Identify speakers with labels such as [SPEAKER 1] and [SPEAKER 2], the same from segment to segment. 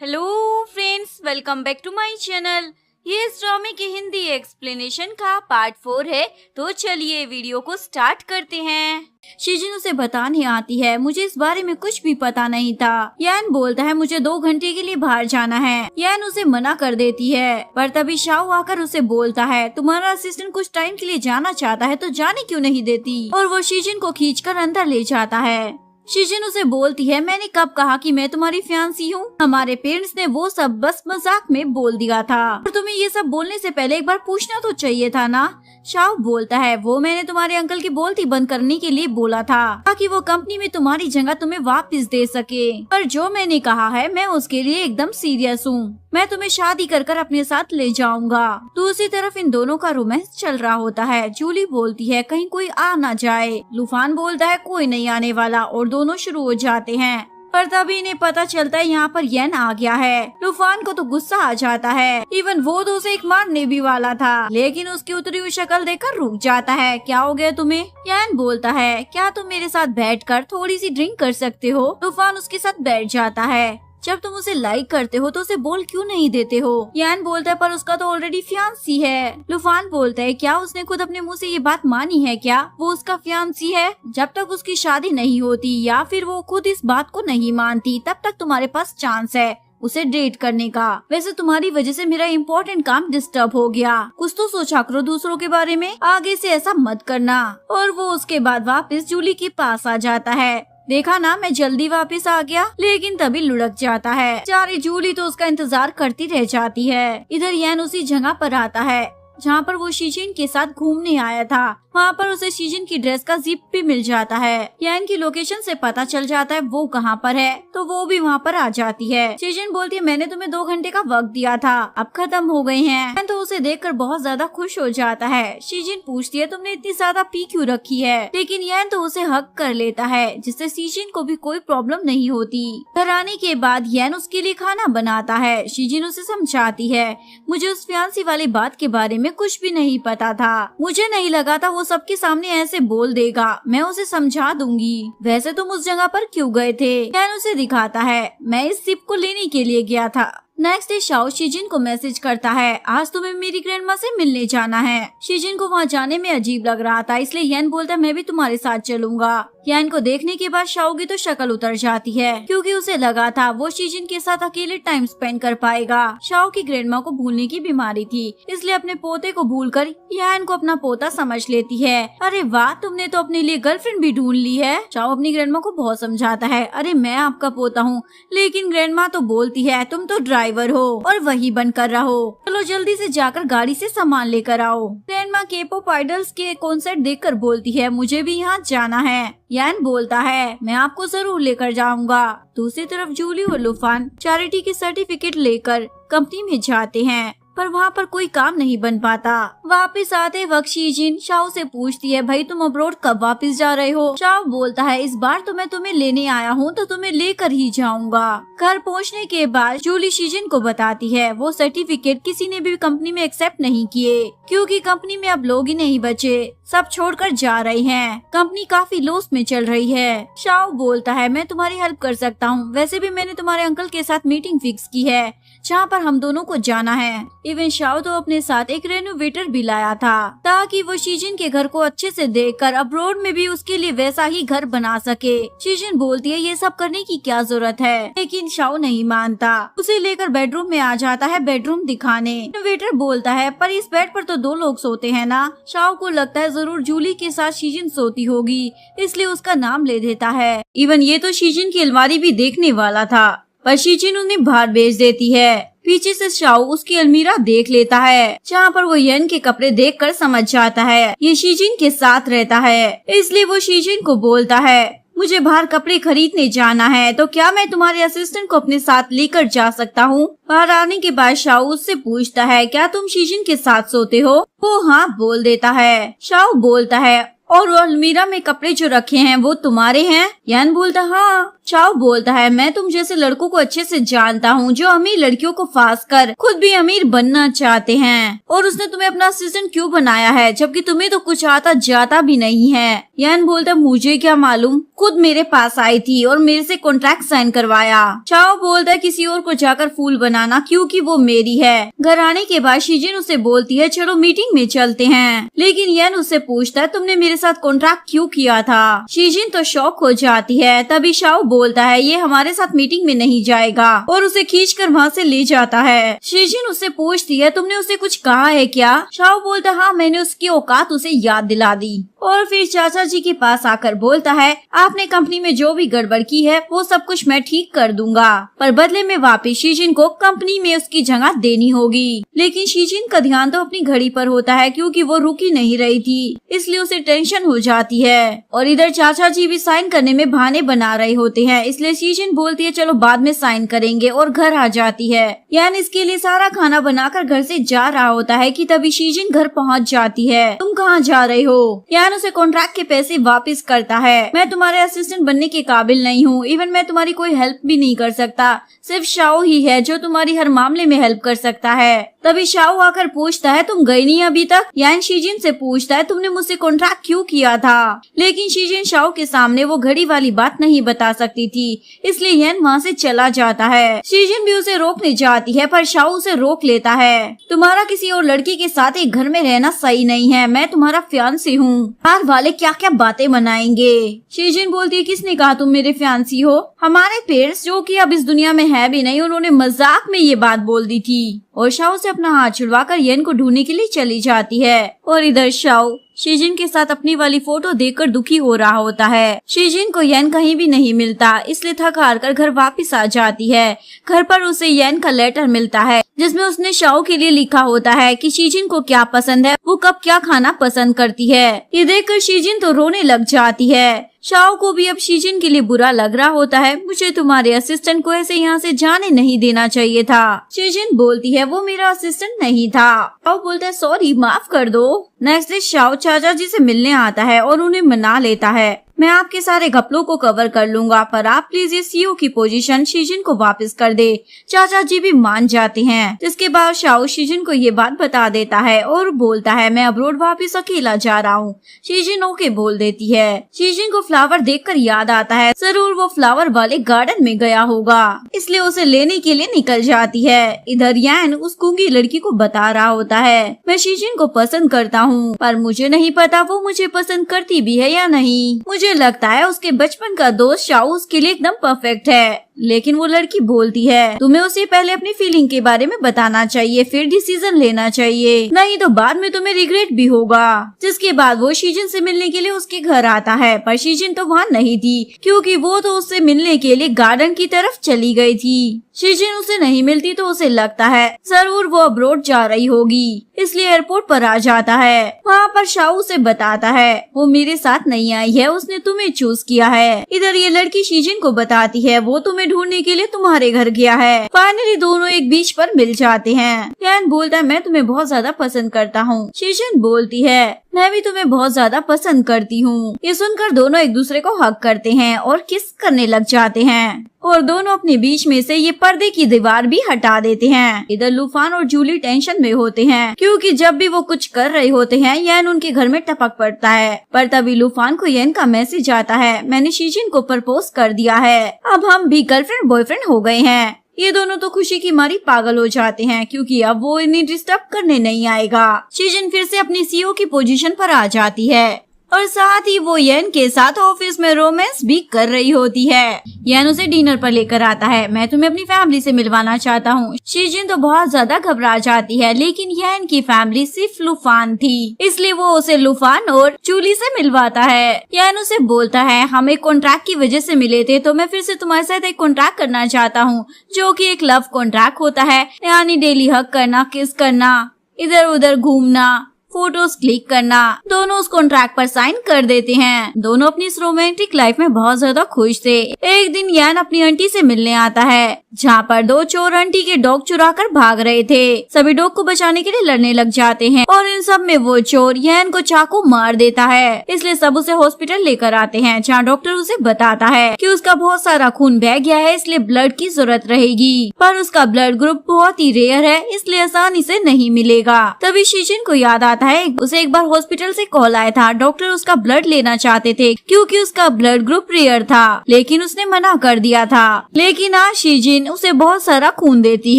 [SPEAKER 1] Hello friends, welcome back to my channel. ये इस ड्रामे की हिंदी एक्सप्लेनेशन का पार्ट 4 है। तो चलिए वीडियो को स्टार्ट करते हैं। शीजिन उसे बताने आती है, मुझे इस बारे में कुछ भी पता नहीं था। यान बोलता है मुझे 2 घंटे के लिए बाहर जाना है। यान उसे मना कर देती है, पर तभी शाओ आकर उसे बोलता है तुम्हारा असिस्टेंट कुछ टाइम के लिए जाना चाहता है तो जाने क्यों नहीं देती, और वो शीजिन को खींचकर अंदर ले जाता है। शीजिन उसे बोलती है मैंने कब कहा कि मैं तुम्हारी फियांसी हूँ। हमारे पेरेंट्स ने वो सब बस मजाक में बोल दिया था, और तुम्हें ये सब बोलने से पहले एक बार पूछना तो चाहिए था ना। शाओ बोलता है वो मैंने तुम्हारे अंकल की बोलती बंद करने के लिए बोला था ताकि वो कंपनी में तुम्हारी जगह तुम्हें वापस दे सके, पर जो मैंने कहा है मैं उसके लिए एकदम सीरियस हूँ। मैं तुम्हें शादी कर अपने साथ ले जाऊंगा। दूसरी तरफ इन दोनों का रोमांस चल रहा होता है। जूली बोलती है कहीं कोई आ ना जाए। लूफान बोलता है कोई नहीं आने वाला, और दोनों शुरू हो जाते हैं। पर तभी इन्हें पता चलता है यहाँ पर येन आ गया है। लूफान को तो गुस्सा आ जाता है, इवन वो तो उसे एक मारने भी वाला था, लेकिन उसकी उतरी हुई शक्ल देखकर रुक जाता है। क्या हो गया तुम्हें? येन बोलता है क्या तुम मेरे साथ बैठकर थोड़ी सी ड्रिंक कर सकते हो? लूफान उसके साथ बैठ जाता है। जब तुम उसे लाइक करते हो तो उसे बोल क्यों नहीं देते हो? यान बोलता है पर उसका तो ऑलरेडी फियांसी है। लूफान बोलता है क्या उसने खुद अपने मुंह से ये बात मानी है क्या वो उसका फियांसी है? जब तक उसकी शादी नहीं होती या फिर वो खुद इस बात को नहीं मानती तब तक तुम्हारे पास चांस है उसे डेट करने का। वैसे तुम्हारी वजह से मेरा इम्पोर्टेंट काम डिस्टर्ब हो गया, कुछ तो सोचा करो दूसरों के बारे में, आगे से ऐसा मत करना। और वो उसके बाद वापस जूली के पास आ जाता है। देखा ना मैं जल्दी वापस आ गया, लेकिन तभी लुढ़क जाता है। बेचारी जूली तो उसका इंतजार करती रह जाती है। इधर येन उसी जगह पर आता है जहाँ पर वो शीजिन के साथ घूमने आया था। वहाँ पर उसे शीजिन की ड्रेस का जिप भी मिल जाता है। येन की लोकेशन से पता चल जाता है वो कहाँ पर है, तो वो भी वहाँ पर आ जाती है। शीजिन बोलती है मैंने तुम्हें 2 घंटे का वक्त दिया था, अब खत्म हो गए हैं। येन तो उसे देखकर बहुत ज्यादा खुश हो जाता है। शीजिन पूछती है तुमने इतनी ज्यादा पी क्यों रखी है, लेकिन येन तो उसे हक कर लेता है जिससे शीजिन को भी कोई प्रॉब्लम नहीं होती। घर आने के बाद येन उसके लिए खाना बनाता है। शीजिन उसे समझाती है मुझे उस फियांसी वाली बात के बारे में कुछ भी नहीं पता था, मुझे नहीं लगा था वो सबके सामने ऐसे बोल देगा, मैं उसे समझा दूंगी। वैसे तुम उस जगह पर क्यों गए थे? यान उसे दिखाता है मैं इस सिप को लेने के लिए गया था। नेक्स्ट डे शाओ शीजिन को मैसेज करता है आज तुम्हें मेरी ग्रैंडमा से मिलने जाना है। शीजिन को वहाँ जाने में अजीब लग रहा था, इसलिए येन बोलता है मैं भी तुम्हारे साथ चलूंगा। येन को देखने के बाद शाओ की तो शक्ल उतर जाती है, क्योंकि उसे लगा था वो शीजिन के साथ अकेले टाइम स्पेंड कर पाएगा। शाओ की ग्रैंडमा को भूलने की बीमारी थी, इसलिए अपने पोते को भूलकर येन को अपना पोता समझ लेती है। अरे वाह तुमने तो अपने लिए गर्लफ्रेंड भी ढूंढ ली है। शाओ अपनी ग्रैंडमा को बहुत समझाता है अरे मैं आपका पोता हूँ, लेकिन ग्रैंडमा तो बोलती है तुम तो ड्राइवर हो और वही बनकर रहो, चलो जल्दी से जाकर गाड़ी से सामान लेकर आओ। ग्रैंडमा के-पॉप आइडल्स के कॉन्सर्ट देखकर बोलती है मुझे भी यहाँ जाना है। यान बोलता है मैं आपको जरूर लेकर जाऊंगा। दूसरी तरफ जूली और लूफान चैरिटी की सर्टिफिकेट लेकर कंपनी में जाते हैं, पर वहाँ पर कोई काम नहीं बन पाता। वापस आते वक्त शीजिन शाओ से पूछती है भाई तुम अब्रॉड कब वापस जा रहे हो? शाओ बोलता है इस बार तो मैं तुम्हें लेने आया हूँ तो तुम्हें लेकर ही जाऊंगा। घर पहुँचने के बाद जूली शीजिन को बताती है वो सर्टिफिकेट किसी ने भी कंपनी में एक्सेप्ट नहीं किए, क्योंकि कंपनी में अब लोग ही नहीं बचे, सब छोड़कर जा रहे हैं। कंपनी काफी लॉस में चल रही है। शाओ बोलता है मैं तुम्हारी हेल्प कर सकता हूँ, वैसे भी मैंने तुम्हारे अंकल के साथ मीटिंग फिक्स की है जहाँ पर हम दोनों को जाना है। इवन शाओ तो अपने साथ एक रेनोवेटर भी लाया था ताकि वो शीजिन के घर को अच्छे से देखकर अब्रॉड में भी उसके लिए वैसा ही घर बना सके। शीजिन बोलती है ये सब करने की क्या जरूरत है, लेकिन शाओ नहीं मानता, उसे लेकर बेडरूम में आ जाता है बेडरूम दिखाने। रेनोवेटर बोलता है पर इस बेड पर तो 2 लोग सोते हैं ना। शाओ को लगता है जरूर जूली के साथ शीजिन सोती होगी, इसलिए उसका नाम ले देता है। इवन ये तो शीजिन की अलमारी भी देखने वाला था, पर शीजिन उन्हें बाहर भेज देती है। पीछे से शाओ उसकी अलमीरा देख लेता है, जहाँ पर वो येन के कपड़े देखकर समझ जाता है ये शीजिन के साथ रहता है, इसलिए वो शीजिन को बोलता है मुझे बाहर कपड़े खरीदने जाना है, तो क्या मैं तुम्हारे असिस्टेंट को अपने साथ लेकर जा सकता हूँ? बाहर आने के बाद शाओ उससे पूछता है क्या तुम शीजिन के साथ सोते हो? वो हाँ बोल देता है। शाओ बोलता है और वो अलमीरा में कपड़े जो रखे हैं वो तुम्हारे हैं? यान बोलता हाँ। शाओ बोलता है मैं तुम जैसे लड़कों को अच्छे से जानता हूँ जो अमीर लड़कियों को फांस कर खुद भी अमीर बनना चाहते हैं, और उसने तुम्हें अपना असिस्टेंट क्यों बनाया है जबकि तुम्हें तो कुछ आता जाता भी नहीं है। यान बोलता मुझे क्या मालूम, खुद मेरे पास आई थी और मेरे से कॉन्ट्रैक्ट साइन करवाया। शाओ बोलता है किसी और को जाकर फूल बनाना क्योंकि वो मेरी है। घर आने के बाद शीजिन उसे बोलती है चलो मीटिंग में चलते हैं, लेकिन यान उससे पूछता है तुमने मेरे साथ कॉन्ट्रैक्ट क्यों किया था। शीजिन तो शॉक हो जाती है। तभी शाओ बोलता है ये हमारे साथ मीटिंग में नहीं जाएगा और उसे खींच कर वहाँ से ले जाता है। शीजिन उससे पूछती है तुमने उसे कुछ कहा है क्या। शाओ बोलता हाँ मैंने उसकी औकात उसे याद दिला दी और फिर चाचा जी के पास आकर बोलता है आपने कंपनी में जो भी गड़बड़ की है वो सब कुछ मैं ठीक कर दूंगा, पर बदले में वापिस शीजिन को कंपनी में उसकी जगह देनी होगी। लेकिन शीजिन का ध्यान तो अपनी घड़ी पर होता है क्योंकि वो रुकी नहीं रही थी, इसलिए उसे टेंशन हो जाती है। और इधर चाचा जी भी साइन करने में बहाने बना रहे होते हैं, इसलिए शीजिन बोलती है चलो बाद में साइन करेंगे और घर आ जाती है। यान इसके लिए सारा खाना बनाकर घर से जा रहा होता है कि तभी शीजिन घर पहुंच जाती है। तुम कहाँ जा रहे हो। यान उसे कॉन्ट्रैक्ट के पैसे वापस करता है। मैं तुम्हारे असिस्टेंट बनने के काबिल नहीं हूँ, इवन मैं तुम्हारी कोई हेल्प भी नहीं कर सकता, सिर्फ शाओ ही है जो तुम्हारी हर मामले में हेल्प कर सकता है। तभी शाओ आकर पूछता है तुम गई नहीं अभी तक। यान शीजिन से पूछता है तुमने मुझसे कॉन्ट्रैक्ट क्यों किया था, लेकिन शीजिन शाओ के सामने वो घड़ी वाली बात नहीं बता सकती थी, इसलिए यान वहाँ से चला जाता है। शीजिन भी उसे रोकने जाती है पर शाओ उसे रोक लेता है। तुम्हारा किसी और लड़की के साथ एक घर में रहना सही नहीं है, मैं तुम्हारा फियांसी हूँ, बाहर वाले क्या क्या बातें बनाएंगे। शीजिन बोलती है किसने कहा तुम मेरे फियांसी हो। हमारे पेरेंट्स जो कि अब इस दुनिया में है भी नहीं, उन्होंने मजाक में ये बात बोल दी थी। और शाओ से अपना हाथ छुड़वाकर येन को ढूंढने के लिए चली जाती है। और इधर शाओ शीजिन के साथ अपनी वाली फोटो देखकर दुखी हो रहा होता है। शीजिन को येन कहीं भी नहीं मिलता, इसलिए थक हार कर घर वापस आ जाती है। घर पर उसे येन का लेटर मिलता है जिसमें उसने शाओ के लिए लिखा होता है कि शीजिन को क्या पसंद है, वो कब क्या खाना पसंद करती है। ये देखकर शीजिन तो रोने लग जाती है। शाओ को भी अब शीजिन के लिए बुरा लग रहा होता है। मुझे तुम्हारे असिस्टेंट को ऐसे यहाँ से जाने नहीं देना चाहिए था। शीजिन बोलती है वो मेरा असिस्टेंट नहीं था। शाओ बोलता है सॉरी माफ कर दो। नेक्स्ट डे शाओ चाचा जी से मिलने आता है और उन्हें मना लेता है। मैं आपके सारे घपलों को कवर कर लूंगा, पर आप प्लीज ये सीईओ की पोजीशन शीजिन को वापस कर दे। चाचा जी भी मान जाते हैं। जिसके बाद शाओ शीजिन को ये बात बता देता है और बोलता है मैं अब्रोड वापस अकेला जा रहा हूँ। शीजिन ओके बोल देती है। शीजिन को फ्लावर देखकर याद आता है जरूर वो फ्लावर वाले गार्डन में गया होगा, इसलिए उसे लेने के लिए निकल जाती है। इधर यान उस गूंगी लड़की को बता रहा होता है मैं शीजिन को पसंद करता हूँ, पर मुझे नहीं पता वो मुझे पसंद करती भी है या नहीं। मुझे लगता है उसके बचपन का दोस्त शाओ उसके लिए एकदम परफेक्ट है। लेकिन वो लड़की बोलती है तुम्हें उसे पहले अपनी फीलिंग के बारे में बताना चाहिए, फिर डिसीजन लेना चाहिए, नहीं तो बाद में तुम्हें रिग्रेट भी होगा। जिसके बाद वो शीजिन से मिलने के लिए उसके घर आता है, पर शीजिन तो वहाँ नहीं थी क्योंकि वो तो उससे मिलने के लिए गार्डन की तरफ चली गई थी। शीजिन उसे नहीं मिलती तो उसे लगता है जरूर वो अब्रोड जा रही होगी, इसलिए एयरपोर्ट पर आ जाता है। वहाँ पर शाओ उसे बताता है वो मेरे साथ नहीं आई है, उसने तुम्हें चूज किया है। इधर ये लड़की शीजिन को बताती है वो तुम्हें ढूंढने के लिए तुम्हारे घर गया है। फाइनली दोनों एक बीच पर मिल जाते हैं। यान बोलता है मैं तुम्हें बहुत ज्यादा पसंद करता हूँ। शीजिन बोलती है मैं भी तुम्हें बहुत ज्यादा पसंद करती हूँ। ये सुनकर दोनों एक दूसरे को हग करते हैं और किस करने लग जाते हैं और दोनों अपने बीच में से ये पर्दे की दीवार भी हटा देते हैं। इधर लूफान और जूली टेंशन में होते हैं क्योंकि जब भी वो कुछ कर रहे होते हैं येन उनके घर में टपक पड़ता है। पर तभी लूफान को येन का मैसेज आता है मैंने शीजिन को प्रपोज कर दिया है, अब हम भी गर्लफ्रेंड बॉयफ्रेंड हो गए हैं। ये दोनों तो खुशी की मारी पागल हो जाते हैं क्योंकि अब वो इन्हें डिस्टर्ब करने नहीं आएगा। शीजिन फिर से अपनी सीईओ की पोजीशन पर आ जाती है और साथ ही वो येन के साथ ऑफिस में रोमांस भी कर रही होती है। येन उसे डिनर पर लेकर आता है मैं तुम्हें अपनी फैमिली से मिलवाना चाहता हूँ। शीजिन तो बहुत ज्यादा घबरा जाती है, लेकिन येन की फैमिली सिर्फ लूफान थी, इसलिए वो उसे लूफान और जूली से मिलवाता है। येन उसे बोलता है हम एक कॉन्ट्रैक्ट की वजह से मिले थे, तो मैं फिर से तुम्हारे साथ एक कॉन्ट्रैक्ट करना चाहता हूँ जो कि एक लव कॉन्ट्रैक्ट होता है, यानी डेली हग करना, किस करना, इधर उधर घूमना, फोटोज क्लिक करना। दोनों उस कॉन्ट्रैक्ट पर साइन कर देते हैं। दोनों अपनी इस रोमांटिक लाइफ में बहुत ज्यादा खुश थे। एक दिन यान अपनी आंटी से मिलने आता है, जहाँ पर दो चोर आंटी के डॉग चुरा कर भाग रहे थे। सभी डॉग को बचाने के लिए लड़ने लग जाते हैं और इन सब में वो चोर यान को चाकू मार देता है। इसलिए सब उसे हॉस्पिटल लेकर आते हैं, जहाँ डॉक्टर उसे बताता है कि उसका बहुत सारा खून बह गया है, इसलिए ब्लड की जरूरत रहेगी, पर उसका ब्लड ग्रुप बहुत ही रेयर है, इसलिए आसानी से नहीं मिलेगा। तभी शीजिन को याद आता है उसे एक बार हॉस्पिटल से कॉल आया था। डॉक्टर उसका ब्लड लेना चाहते थे क्योंकि उसका ब्लड ग्रुप रेयर था, लेकिन उसने मना कर दिया था। लेकिन आज शीजिन उसे बहुत सारा खून देती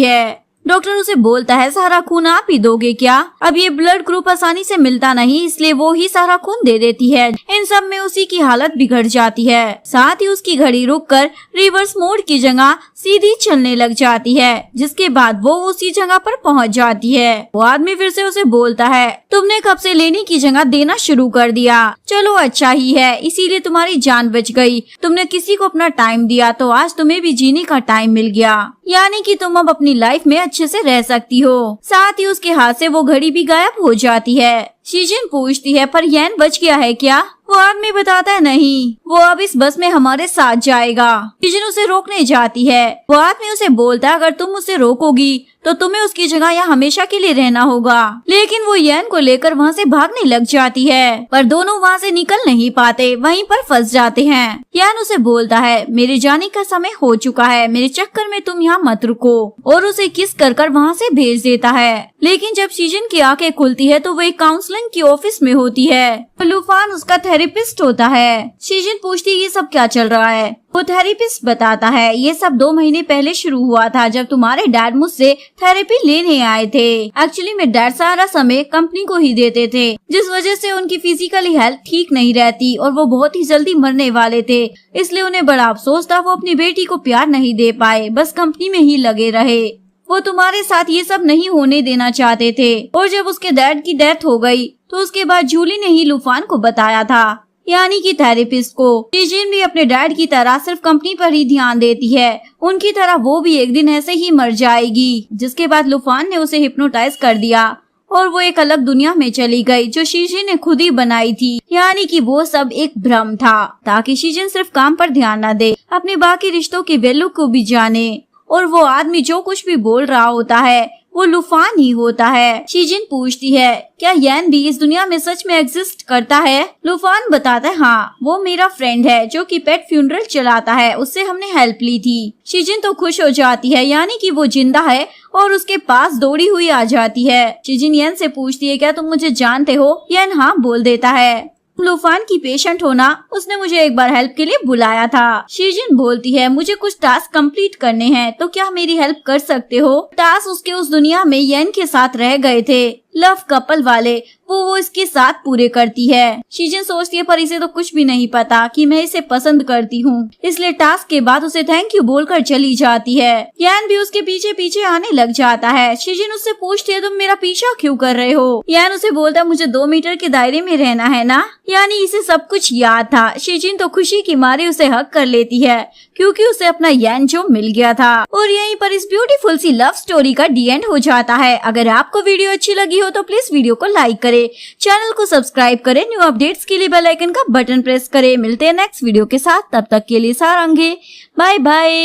[SPEAKER 1] है। डॉक्टर उसे बोलता है सारा खून आप ही दोगे क्या? अब ये ब्लड ग्रुप आसानी से मिलता नहीं, इसलिए वो ही सारा खून दे देती है। इन सब में उसी की हालत बिगड़ जाती है। साथ ही उसकी घड़ी रुककर रिवर्स मोड की जगह सीधी चलने लग जाती है, जिसके बाद वो उसी जगह पर पहुंच जाती है। वो आदमी फिर से उसे बोलता है तुमने कब से लेने की जगह देना शुरू कर दिया? चलो अच्छा ही है, इसीलिए तुम्हारी जान बच गई। तुमने किसी को अपना टाइम दिया तो आज तुम्हें भी जीने का टाइम मिल गया, यानी कि तुम अब अपनी लाइफ में अच्छे से रह सकती हो। साथ ही उसके हाथ से वो घड़ी भी गायब हो जाती है। शीजिन पूछती है पर यान बच गया है क्या? वो आदमी बताता है नहीं, वो अब इस बस में हमारे साथ जाएगा। शीजिन उसे रोकने जाती है। वो आदमी उसे बोलता है अगर तुम उसे रोकोगी तो तुम्हें उसकी जगह यहाँ हमेशा के लिए रहना होगा। लेकिन वो यान को लेकर वहाँ से भागने लग जाती है, पर दोनों वहाँ से निकल नहीं पाते, वहीं पर फंस जाते हैं। यान उसे बोलता है मेरे जाने का समय हो चुका है, मेरे चक्कर में तुम यहाँ मत रुको, और उसे किस कर वहाँ से भेज देता है। लेकिन जब शीजिन की आंखें खुलती है तो वो एक काउंसलिंग की ऑफिस में होती है। लूफान उसका थेरेपिस्ट होता है। शीजिन पूछती है ये सब क्या चल रहा है? वो थेरेपिस्ट बताता है ये सब 2 महीने पहले शुरू हुआ था, जब तुम्हारे डैड मुझसे थेरेपी लेने आए थे। एक्चुअली मेरे डैड सारा समय कंपनी को ही देते थे, जिस वजह से उनकी फिजिकली हेल्थ ठीक नहीं रहती और वो बहुत ही जल्दी मरने वाले थे। इसलिए उन्हें बड़ा अफसोस था, वो अपनी बेटी को प्यार नहीं दे पाए, बस कंपनी में ही लगे रहे। वो तुम्हारे साथ ये सब नहीं होने देना चाहते थे, और जब उसके डैड की डेथ हो गई तो उसके बाद जूली ने ही लूफान को बताया था, यानी कि थेरेपिस्ट को। शीजिन भी अपने डैड की तरह सिर्फ कंपनी पर ही ध्यान देती है, उनकी तरह वो भी एक दिन ऐसे ही मर जाएगी। जिसके बाद लूफान ने उसे हिप्नोटाइज कर दिया और वो एक अलग दुनिया में चली गई, जो शीजिन ने खुद ही बनाई थी, यानी कि वो सब एक भ्रम था, ताकि शीजिन सिर्फ काम पर ध्यान न दे, अपने बाकी रिश्तों की वैल्यू को भी जाने। और वो आदमी जो कुछ भी बोल रहा होता है वो लूफान ही होता है। शीजिन पूछती है क्या यान भी इस दुनिया में सच में एग्जिस्ट करता है? लूफान बताता है हाँ, वो मेरा फ्रेंड है जो कि पेट फ्यूनरल चलाता है, उससे हमने हेल्प ली थी। शीजिन तो खुश हो जाती है, यानी कि वो जिंदा है, और उसके पास दौड़ी हुई आ जाती है। शीजिन यान से पूछती है क्या तुम मुझे जानते हो? यान हाँ बोल देता है। लूफान की पेशेंट होना, उसने मुझे एक बार हेल्प के लिए बुलाया था। शीजिन बोलती है मुझे कुछ टास्क कंप्लीट करने हैं, तो क्या मेरी हेल्प कर सकते हो? टास्क उसके उस दुनिया में यान के साथ रह गए थे, लव कपल वाले, वो इसके साथ पूरे करती है। शीजिन सोचती है पर इसे तो कुछ भी नहीं पता कि मैं इसे पसंद करती हूँ, इसलिए टास्क के बाद उसे थैंक यू बोलकर चली जाती है। यान भी उसके पीछे पीछे आने लग जाता है। शीजिन उससे पूछती है तुम मेरा पीछा क्यों कर रहे हो? यान उसे बोलता है मुझे 2 मीटर के दायरे में रहना है ना, यानी इसे सब कुछ याद था। शीजिन तो खुशी की मारे उसे हक कर लेती है, क्योंकि उसे अपना यान जो मिल गया था। और यहीं पर इस ब्यूटीफुल सी लव स्टोरी का डी एंड हो जाता है। अगर आपको वीडियो अच्छी लगी हो तो प्लीज वीडियो को लाइक करें, चैनल को सब्सक्राइब करें, न्यू अपडेट्स के लिए बेल आइकन का बटन प्रेस करें। मिलते हैं नेक्स्ट वीडियो के साथ, तब तक के लिए सारंगे, बाय बाय।